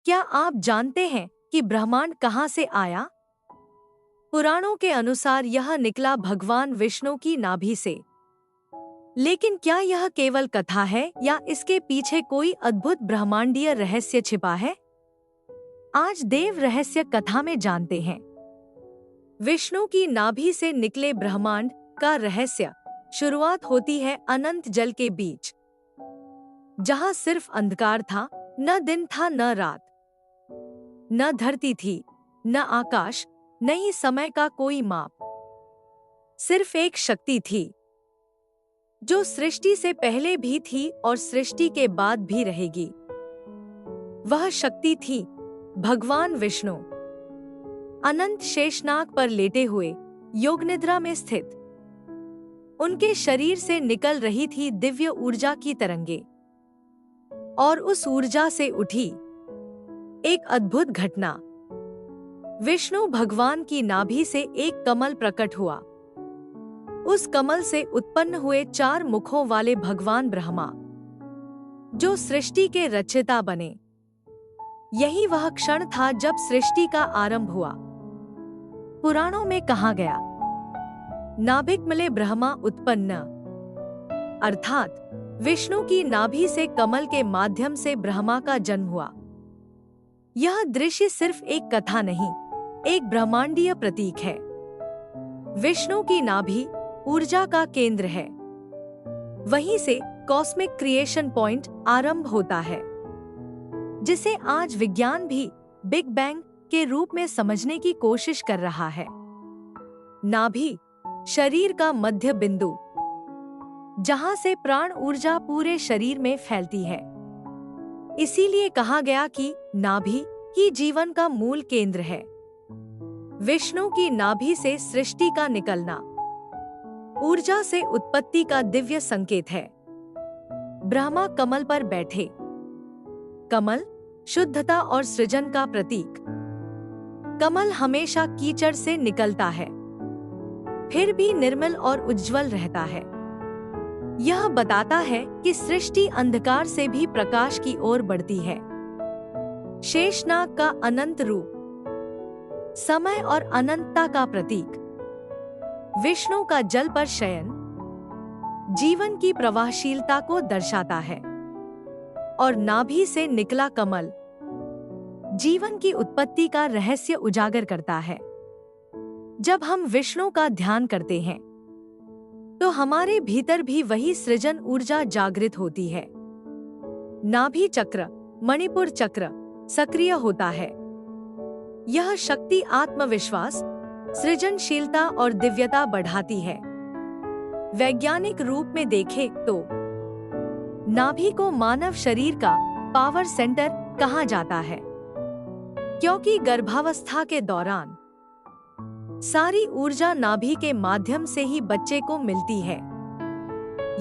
क्या आप जानते हैं कि ब्रह्मांड कहाँ से आया? पुराणों के अनुसार यह निकला भगवान विष्णु की नाभि से। लेकिन क्या यह केवल कथा है या इसके पीछे कोई अद्भुत ब्रह्मांडीय रहस्य छिपा है? आज देव रहस्य कथा में जानते हैं। विष्णु की नाभि से निकले ब्रह्मांड का रहस्य। शुरुआत होती है अनंत जल के बीच, जहाँ सिर्फ अंधकार था, न दिन था न रात, न धरती थी, न आकाश, न ही समय का कोई माप। सिर्फ एक शक्ति थी, जो सृष्टि से पहले भी थी और सृष्टि के बाद भी रहेगी। वह शक्ति थी भगवान विष्णु, अनंत शेषनाग पर लेटे हुए, योगनिद्रा में स्थित। उनके शरीर से निकल रही थी दिव्य ऊर्जा की तरंगे, और उस ऊर्जा से उठी एक अद्भुत घटना। विष्णु भगवान की नाभि से एक कमल प्रकट हुआ। उस कमल से उत्पन्न हुए 4 मुखों वाले भगवान ब्रह्मा, जो सृष्टि के रचयिता बने। यही वह क्षण था जब सृष्टि का आरंभ हुआ। पुराणों में कहा गया, नाभिक मिले ब्रह्मा उत्पन्न, अर्थात विष्णु की नाभि से कमल के माध्यम से ब्रह्मा का जन्म हुआ। यह दृश्य सिर्फ एक कथा नहीं, एक ब्रह्मांडीय प्रतीक है। विष्णु की नाभि ऊर्जा का केंद्र है। वहीं से कॉस्मिक क्रिएशन पॉइंट आरंभ होता है, जिसे आज विज्ञान भी बिग बैंग के रूप में समझने की कोशिश कर रहा है। नाभि शरीर का मध्य बिंदु, जहां से प्राण ऊर्जा पूरे शरीर में फैलती है। इसीलिए कहा गया कि नाभि ही जीवन का मूल केंद्र है। विष्णु की नाभि से सृष्टि का निकलना ऊर्जा से उत्पत्ति का दिव्य संकेत है। ब्रह्मा कमल पर बैठे। कमल शुद्धता और सृजन का प्रतीक। कमल हमेशा कीचड़ से निकलता है, फिर भी निर्मल और उज्जवल रहता है। यह बताता है कि सृष्टि अंधकार से भी प्रकाश की ओर बढ़ती है। शेषनाग का अनंत रूप, समय और अनंतता का प्रतीक। विष्णु का जल पर शयन जीवन की प्रवाहशीलता को दर्शाता है, और नाभि से निकला कमल जीवन की उत्पत्ति का रहस्य उजागर करता है। जब हम विष्णु का ध्यान करते हैं, तो हमारे भीतर भी वही सृजन ऊर्जा जागृत होती है। नाभि चक्र, मणिपुर चक्र सक्रिय होता है। यह शक्ति आत्मविश्वास, सृजनशीलता और दिव्यता बढ़ाती है। वैज्ञानिक रूप में देखें तो नाभि को मानव शरीर का पावर सेंटर कहा जाता है, क्योंकि गर्भावस्था के दौरान सारी ऊर्जा नाभि के माध्यम से ही बच्चे को मिलती है।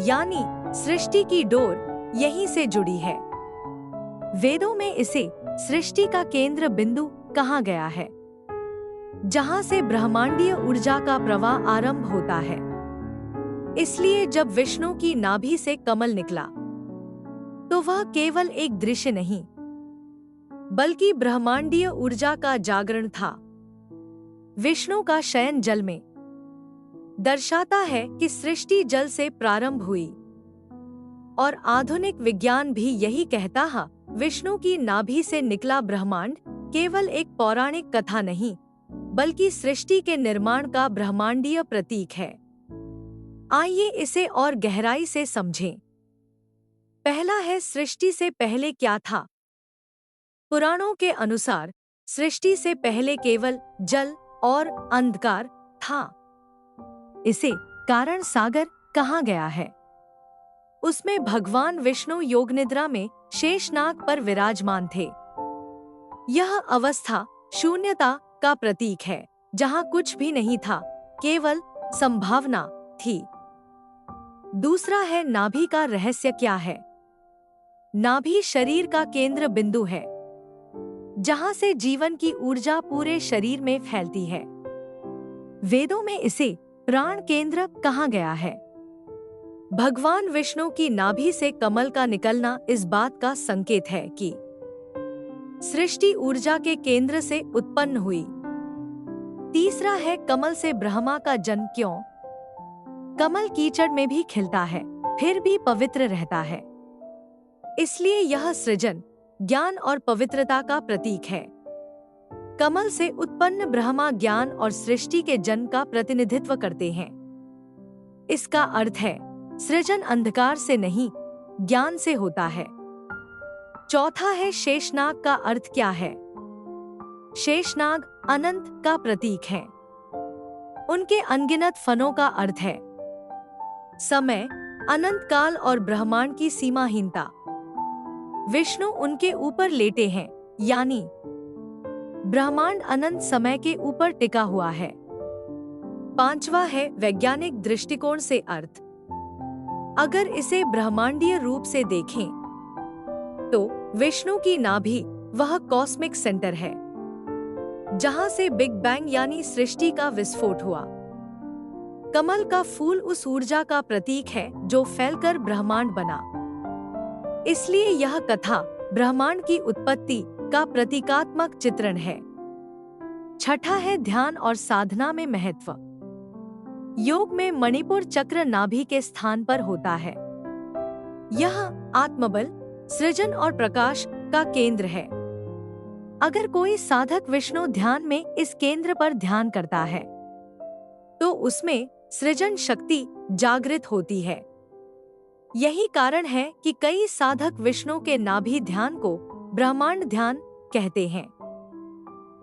यानी सृष्टि की डोर यहीं से जुड़ी है। वेदों में इसे सृष्टि का केंद्र बिंदु कहा गया है, जहां से ब्रह्मांडीय ऊर्जा का प्रवाह आरंभ होता है। इसलिए जब विष्णु की नाभि से कमल निकला, तो वह केवल एक दृश्य नहीं, बल्कि ब्रह्मांडीय ऊर्जा का जागरण था। विष्णु का शयन जल में दर्शाता है कि सृष्टि जल से प्रारंभ हुई, और आधुनिक विज्ञान भी यही कहता है। विष्णु की नाभि से निकला ब्रह्मांड केवल एक पौराणिक कथा नहीं, बल्कि सृष्टि के निर्माण का ब्रह्मांडीय प्रतीक है। आइए इसे और गहराई से समझें। पहला है, सृष्टि से पहले क्या था? पुराणों के अनुसार सृष्टि से पहले केवल जल और अंधकार था। इसे कारण सागर कहा गया है। उसमें भगवान विष्णु योगनिद्रा में शेषनाग पर विराजमान थे। यह अवस्था शून्यता का प्रतीक है, जहां कुछ भी नहीं था, केवल संभावना थी। दूसरा है, नाभि का रहस्य क्या है? नाभि शरीर का केंद्र बिंदु है, जहां से जीवन की ऊर्जा पूरे शरीर में फैलती है। वेदों में इसे प्राण केंद्र कहा गया है। भगवान विष्णु की नाभि से कमल का निकलना इस बात का संकेत है कि सृष्टि ऊर्जा के केंद्र से उत्पन्न हुई। तीसरा है कमल से ब्रह्मा का जन्म क्यों? कमल कीचड़ में भी खिलता है, फिर भी पवित्र रहता है। इसलिए यह सृजन, ज्ञान और पवित्रता का प्रतीक है। कमल से उत्पन्न ब्रह्मा ज्ञान और सृष्टि के जन्म का प्रतिनिधित्व करते हैं। इसका अर्थ है सृजन अंधकार से नहीं, ज्ञान से होता है। चौथा है शेषनाग का अर्थ क्या है? शेषनाग अनंत का प्रतीक है। उनके अनगिनत फनों का अर्थ है समय, अनंत काल और ब्रह्मांड की सीमाहीनता। विष्णु उनके ऊपर लेटे हैं, यानी ब्रह्मांड अनंत समय के ऊपर टिका हुआ है। पांचवा है वैज्ञानिक दृष्टिकोण से अर्थ। अगर इसे ब्रह्मांडीय रूप से देखें तो विष्णु की नाभि वह कॉस्मिक सेंटर है जहां से बिग बैंग यानी सृष्टि का विस्फोट हुआ। कमल का फूल उस ऊर्जा का प्रतीक है जो फैलकर ब्रह्मांड बना। इसलिए यह कथा ब्रह्मांड की उत्पत्ति का प्रतीकात्मक चित्रण है। छठा है ध्यान और साधना में महत्व। योग में मणिपुर चक्र नाभि के स्थान पर होता है। यह आत्मबल, सृजन और प्रकाश का केंद्र है। अगर कोई साधक विष्णु ध्यान में इस केंद्र पर ध्यान करता है तो उसमें सृजन शक्ति जागृत होती है। यही कारण है कि कई साधक विष्णु के नाभि ध्यान को ब्रह्मांड ध्यान कहते हैं।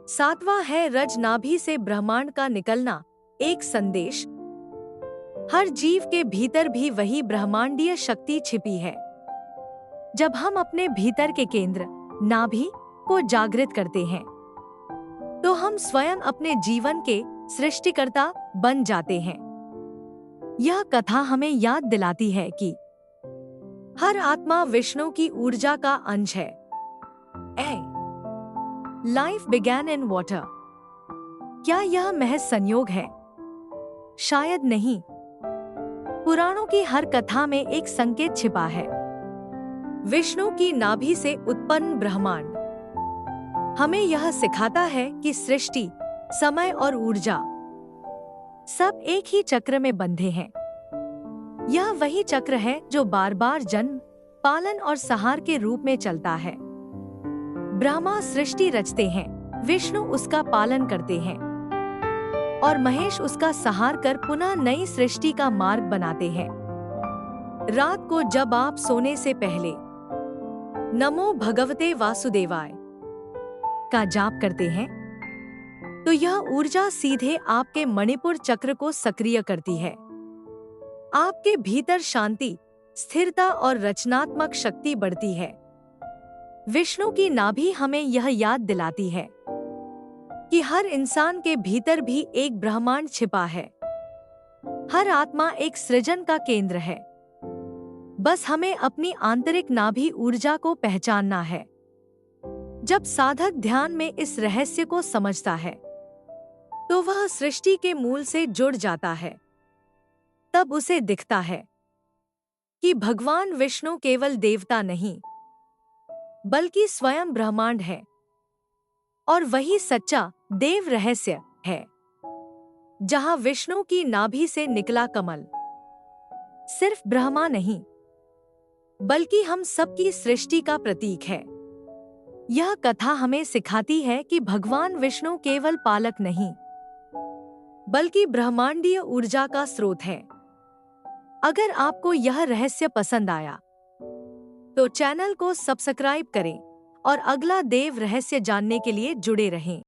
सातवां है रज नाभि से ब्रह्मांड का निकलना, एक संदेश। हर जीव के भीतर भी वही ब्रह्मांडीय शक्ति छिपी है। जब हम अपने भीतर के केंद्र नाभि को जागृत करते हैं तो हम स्वयं अपने जीवन के सृष्टिकर्ता बन जाते हैं। यह कथा हमें याद दिलाती है कि हर आत्मा विष्णु की ऊर्जा का अंश है। Life began in water. क्या यह महज संयोग है? शायद नहीं। पुराणों की हर कथा में एक संकेत छिपा है। विष्णु की नाभि से उत्पन्न ब्रह्मांड हमें यह सिखाता है कि सृष्टि, समय और ऊर्जा सब एक ही चक्र में बंधे हैं। यह वही चक्र है जो बार बार जन्म, पालन और संहार के रूप में चलता है। ब्रह्मा सृष्टि रचते हैं, विष्णु उसका पालन करते हैं और महेश उसका संहार कर पुनः नई सृष्टि का मार्ग बनाते हैं। रात को जब आप सोने से पहले नमो भगवते वासुदेवाय का जाप करते हैं तो यह ऊर्जा सीधे आपके मणिपुर चक्र को सक्रिय करती है। आपके भीतर शांति, स्थिरता और रचनात्मक शक्ति बढ़ती है। विष्णु की नाभि हमें यह याद दिलाती है कि हर इंसान के भीतर भी एक ब्रह्मांड छिपा है। हर आत्मा एक सृजन का केंद्र है। बस हमें अपनी आंतरिक नाभि ऊर्जा को पहचानना है। जब साधक ध्यान में इस रहस्य को समझता है तो वह सृष्टि के मूल से जुड़ जाता है। तब उसे दिखता है कि भगवान विष्णु केवल देवता नहीं बल्कि स्वयं ब्रह्मांड है और वही सच्चा देव रहस्य है। जहां विष्णु की नाभि से निकला कमल सिर्फ ब्रह्मा नहीं बल्कि हम सबकी सृष्टि का प्रतीक है। यह कथा हमें सिखाती है कि भगवान विष्णु केवल पालक नहीं बल्कि ब्रह्मांडीय ऊर्जा का स्रोत है। अगर आपको यह रहस्य पसंद आया तो चैनल को सब्सक्राइब करें और अगला देव रहस्य जानने के लिए जुड़े रहें।